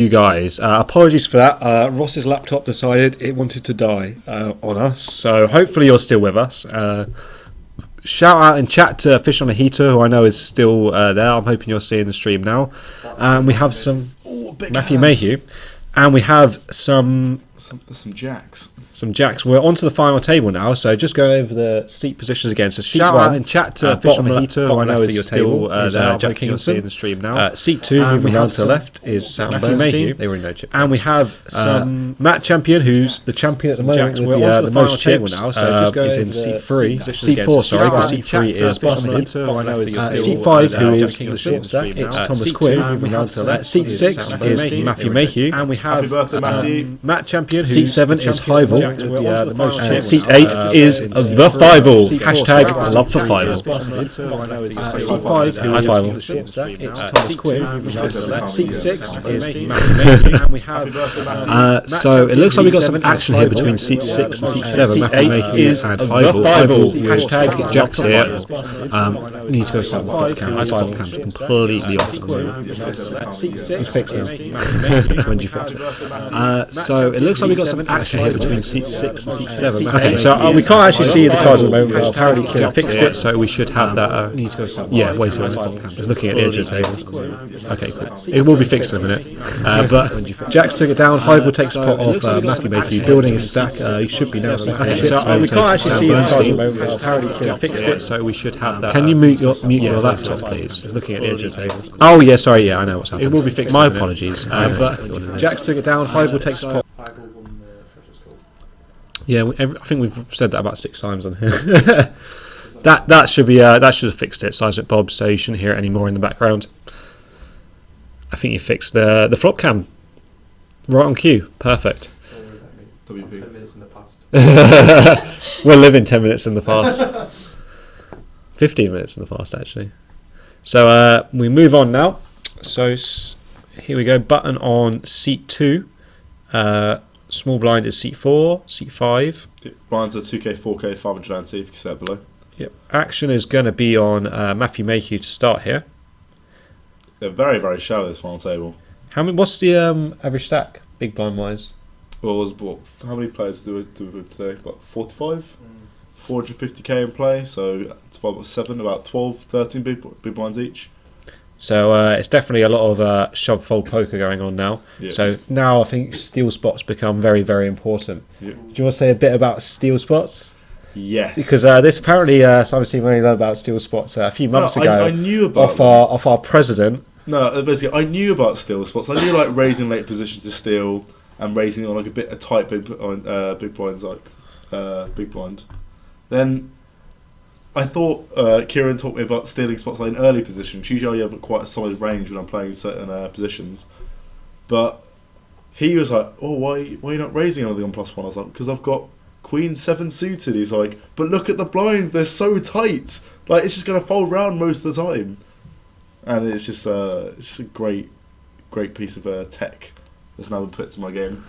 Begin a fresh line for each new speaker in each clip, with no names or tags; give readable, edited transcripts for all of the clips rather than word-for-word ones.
You guys, apologies for that. Ross's laptop decided it wanted to die on us, so hopefully you're still with us. Shout out in chat to Fish on a Heater, who I know is still there. I'm hoping you're seeing the stream now. We have some Matthew Mayhew, and we have some
jacks.
Some jacks. We're onto the final table now, so just go over the seat positions again. So seat
Shout
one,
out
in chat to Fish on the Heater, who I know is still there. Jack Kingston in the stream now. Seat two, moving down to the left, is Matthew Mayhew. They were in no chip. And we have some Matt Champion, who's the champion at the moment with the most chips.
Now, so just go
is in seat three.
Seat four, sorry.
Seat three is Busted.
Seat
five, who is the short stack, it's Thomas Quinn. Moving down to the left. Seat six is Matthew Mayhew. And we have Matt Champion. Seat seven is Hival. Seat 8 is the Fival. Hashtag love for Fival. Seat 5 High Fival. It's Thomas Quinn. Seat 6 is Matthew Mayhew. So it looks like we've got some action here between Seat 6 and Seat 7. Seat 8 is the Fival. Hashtag Jack's here. Need to go to the High Fival cam's completely off. Seat 6 when did you fix it? So it looks like we've got some action here between Seat 6 and Seat 7. Okay, so we can't actually see the cards at the moment. Apparently, Killer fixed it, so we should have that. Yeah, wait a minute. It's looking at the edge of the table. Okay, cool. It will be fixed in a minute. But Jax took it down. Hival takes a pot off Matthew Mayhew, building his stack. He should be now. Okay, so we can't actually see the cards at the moment. Apparently, Killer fixed it, so we should have that. Can you mute your laptop, please? It's looking at the edge of the table. Oh, yeah, sorry, yeah, I know what's happening. It will be fixed. My apologies. But Jax took it down. Hival takes a pot. Yeah, I think we've said that about 6 times on here. that should have fixed it. Seismic Bob, so you shouldn't hear it anymore in the background. I think you fixed the flop cam right on cue. Perfect.
WP. 10 minutes in the
past. We're living 10 minutes in the past. 15 minutes in the past, actually. So we move on now. So here we go. Button on seat 2. Small blind is seat 4, seat 5.
Blinds are 2K, 4K, 590 if you can see that below.
Yep. Action is going to be on Matthew Mayhew to start here.
They're very, very shallow, this final table.
What's the average stack, big blind wise?
Well, how many players do we have today? About 45? 450k in play, so it's about 7, about 12, 13 big blinds each.
So it's definitely a lot of shove fold poker going on now. Yep. So now I think steal spots become very, very important.
Yep.
Do you want to say a bit about steal spots?
Yes.
Because this apparently Simon Team only learned about steal spots a few months ago.
I knew about
off our president.
No, basically I knew about steal spots. I knew like raising late positions to steal and raising on like a tight big blinds like big blind. Then I thought Kieran taught me about stealing spots like in early positions. Usually I have quite a solid range when I'm playing certain positions. But he was like, oh, why are you not raising anything on +1? I was like, because I've got Queen 7 suited. He's like, but look at the blinds, they're so tight. Like, it's just going to fold round most of the time. And it's just a great piece of tech that's now been put to my game.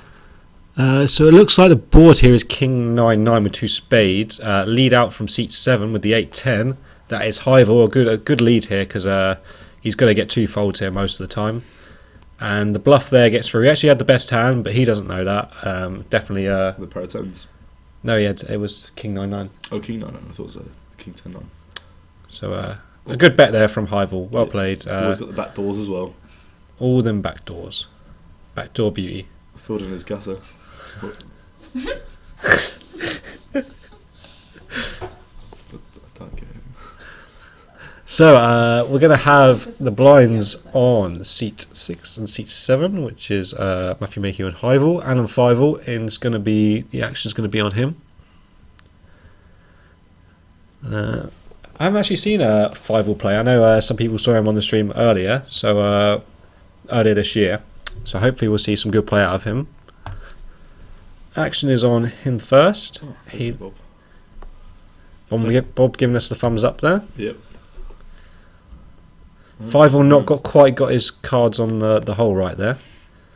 So it looks like the board here is King 9-9 with 2 spades. Lead out from seat 7 with the 8-10. That is Hival, a good lead here because he's going to get 2 folds here most of the time. And the bluff there gets through. He actually had the best hand, but he doesn't know that. Definitely.
The pair of 10s.
No, it was King 9-9.
Oh, King 9-9. I thought it was King 10-9.
So a good bet there from Hival. Well played.
Always got the back doors as well.
All them back doors. Backdoor beauty.
Filled in his gutter.
So we're going to have the blinds on seat 6 and seat 7, which is Matthew Mayhew and Hival, and on Fival, and the action's going to be on him. I haven't actually seen a Fival play. I know some people saw him on the stream earlier, so earlier this year. So hopefully we'll see some good play out of him. Action is on him first. Bob giving us the thumbs up there.
Yep.
Fival not quite got his cards on the hole right there.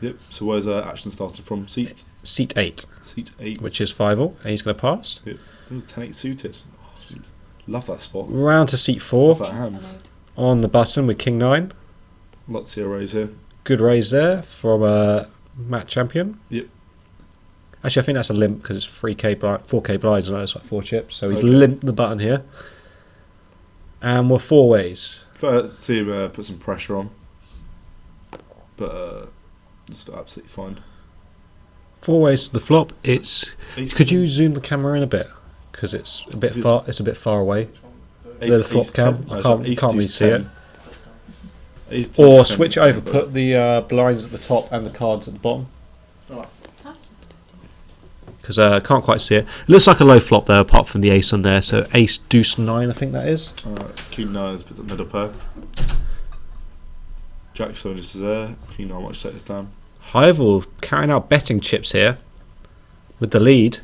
Yep. So where's action started from? Seat
8.
Seat 8.
Which is Fival, and he's going to pass.
Yep. It was 10-8 suited. Oh, love that spot.
Round to seat 4.
Love that hand.
On the button with King 9.
Lots of raise here.
Good raise there from Matt Champion.
Yep.
Actually, I think that's a limp because it's 4K blinds, and it's like 4 chips. So he's limped the button here. And we're 4 ways.
First, see him put some pressure on. But it's absolutely fine.
4 ways to the flop. Could you zoom the camera in a bit? Because it's a bit far. It's a bit far away. The flop cam. I can't really see it. Or switch it over. Put the blinds at the top and the cards at the bottom. Because I can't quite see it. It looks like a low flop there, apart from the ace on there. So ace, deuce, 9, I think that is.
King 9 is put the middle pair. Jack 7 just is there. King 9 might set this down.
Hyvel carrying out betting chips here with the lead.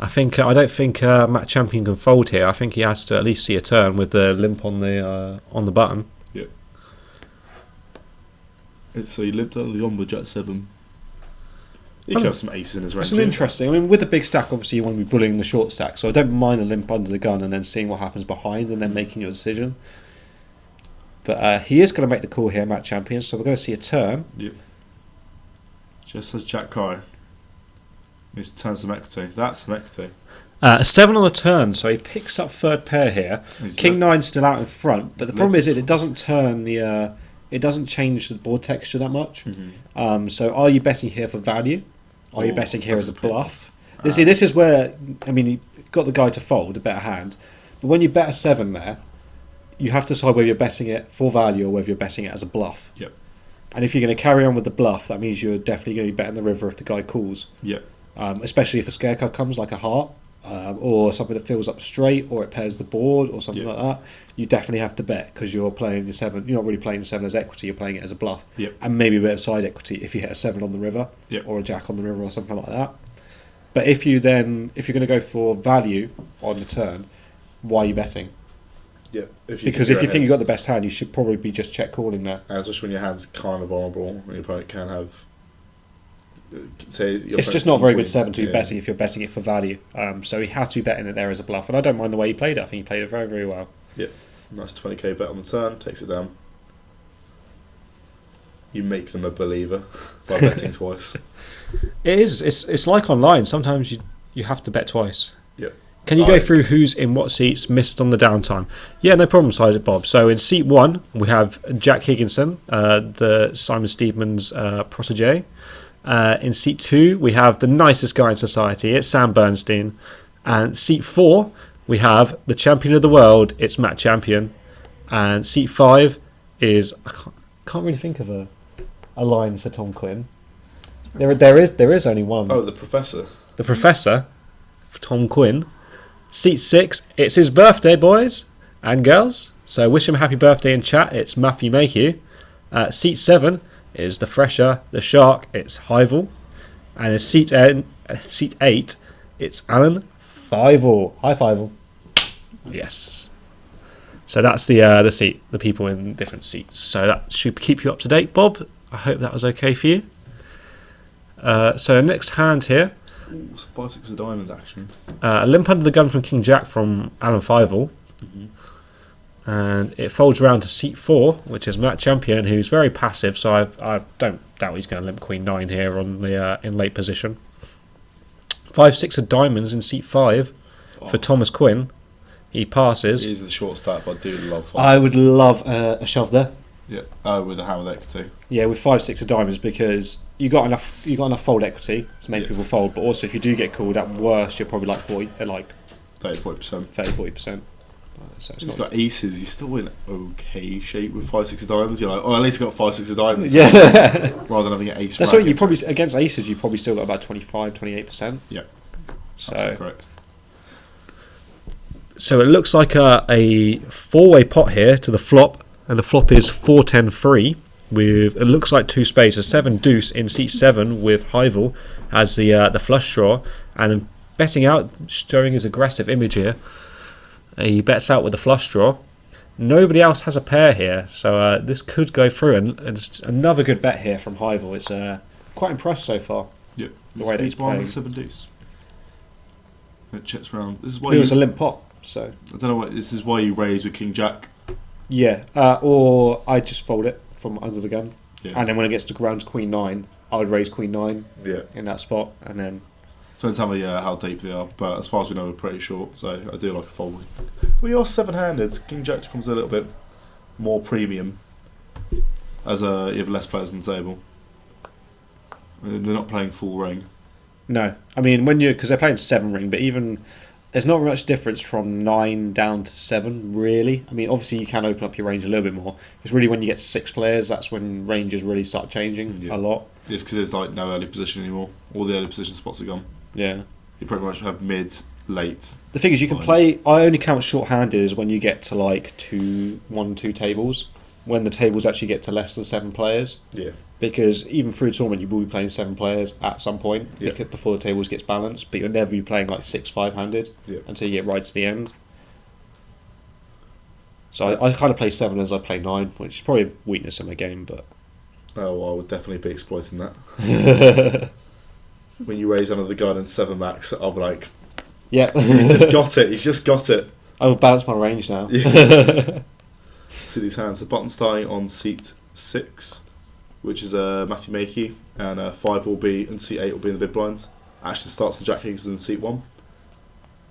I don't think Matt Champion can fold here. I think he has to at least see a turn with the limp on the button.
Yep. So he limped early on with Jack 7. He could have some aces in his range.
It's an interesting. I mean, with the big stack, obviously you want to be bullying the short stack. So I don't mind a limp under the gun and then seeing what happens behind and then making your decision. But he is going to make the call here, Matt Champion. So we're going to see a turn.
Yep. Just as Jack Kai. Needs to turn some equity. That's some equity.
7 on the turn, so he picks up third pair here. King 9 still out in front, but the problem is it doesn't turn the. It doesn't change the board texture that much. Mm-hmm. So are you betting here for value? Are you betting here as a bluff? See, this is where he got the guy to fold a better hand, but when you bet a 7 there, you have to decide whether you're betting it for value or whether you're betting it as a bluff.
Yep.
And if you're going to carry on with the bluff, that means you're definitely going to be betting the river if the guy calls.
Yep.
Especially if a scare card comes like a heart, or something that fills up straight, or it pairs the board, or something like that. You definitely have to bet because you're playing the 7. You're not really playing the 7 as equity. You're playing it as a bluff, and maybe a bit of side equity if you hit a 7 on the river, or a jack on the river, or something like that. But if you're going to go for value on the turn, why are you betting?
Yeah,
because if you think you've got the best hand, you should probably be just check calling there.
And especially when your hand's kind of vulnerable, when your opponent can have.
It's just not a very good 7 to be betting if you're betting it for value. So he has to be betting it there as a bluff, and I don't mind the way he played it. I think he played it very, very well.
Yeah, nice 20k bet on the turn, takes it down. You make them a believer by betting twice.
It is. It's like online. Sometimes you have to bet twice.
Yeah.
Can you go through who's in what seats, missed on the downtime? Yeah, no problem, Sergeant Bob. So in seat 1, we have Jack Higginson, the Simon Steedman's protege. In seat 2, we have the nicest guy in society. It's Sam Bernstein. And seat 4, we have the champion of the world. It's Matt Champion. And seat 5 is I can't really think of a line for Tom Quinn. There is only one.
Oh, the professor.
The professor, Tom Quinn. Seat 6, it's his birthday, boys and girls. So wish him a happy birthday in chat. It's Matthew Mayhew. Seat 7 is the fresher, the shark. It's Hyvel. And in seat 8, it's Alan Fievel. Hi, Fievel. Yes. So that's the seat, the people in different seats. So that should keep you up to date, Bob. I hope that was okay for you. So next hand here.
Ooh, 5-6 of diamonds action.
A limp under the gun from King Jack from Alan Fievel. Mm-hmm. And it folds around to seat 4, which is Matt Champion, who's very passive, so I don't doubt he's going to limp Queen 9 here on the in late position. 5-6 of diamonds in seat 5 for Thomas Quinn. He passes.
It is the short stack, but I do love 5.
I would love a shove there.
Yeah, with a hand with equity.
Yeah, with 5-6 of diamonds, because you got enough fold equity to make people fold, but also if you do get called, at worst you're probably like
30-40%.
30-40%.
So it's got aces, you're still in okay shape with 5-6 of diamonds. You're like, at least I got 5-6 of diamonds.
Yeah.
Rather than having an ace.
That's what you probably against aces. You probably still got about 25-28%.
Yeah.
So
absolutely correct.
So it looks like a 4-way pot here to the flop, and the flop is 4-10-3 with it looks like 2 spades. A 7 deuce in seat 7 with Hyvel as the flush draw, and betting out, showing his aggressive image here. He bets out with the flush draw. Nobody else has a pair here, so this could go through. And it's another good bet here from Hyvel. It's quite impressed so far.
Yep.
The way that he's playing.
7 deuce. It checks round. This is why
it was a limp pot. So
I don't know what. This is why you raise with King Jack.
Yeah, or I just fold it. from under the gun.
Yeah.
And then when it gets to round Queen 9, I would raise Queen 9 in that spot, and then...
Depends how deep they are, but as far as we know, we're pretty short, so I do like a fold. We are 7-handed. King Jack becomes a little bit more premium, as you have less players on the table. They're not playing full ring.
No, I mean because they're playing 7 ring, but even there's not much difference from 9 down to 7 really. I mean, obviously you can open up your range a little bit more. It's really when you get to 6 players that's when ranges really start changing a lot.
It's because there's like no early position anymore. All the early position spots are gone.
Yeah,
you pretty much have mid, late.
The thing is, you can play. I only count short-handed as when you get to like 1, 2 tables. When the tables actually get to less than 7 players.
Yeah.
Because even through a tournament, you will be playing 7 players at some point before the tables gets balanced. But you'll never be playing like 6 5-handed until you get right to the end. So I kind of play 7 as I play 9, which is probably a weakness in my game, but.
Oh, I would definitely be exploiting that. When you raise under the gun and 7 max, I'll be like,
yeah,
he's just got it. He's just got it.
I will balance my range now.
Yeah. See these hands. The button starting on seat 6, which is Matthew Makey, and 5 will be, and seat 8 will be in the big blind. Ashton starts and Jack Kingston in seat 1.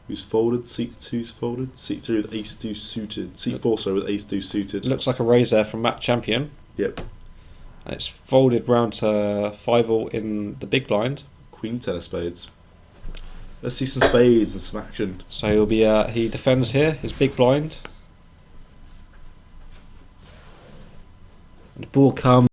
Who's folded? Seat 2's folded. Seat 3 with ace 2 suited. Seat 4 with ace 2 suited.
Looks like a raise there from Matt Champion.
Yep.
And it's folded round to 5 all in the big blind.
Queen 10 of spades. Let's see some spades and some action.
So he'll be he defends here, his big blind. And the ball comes.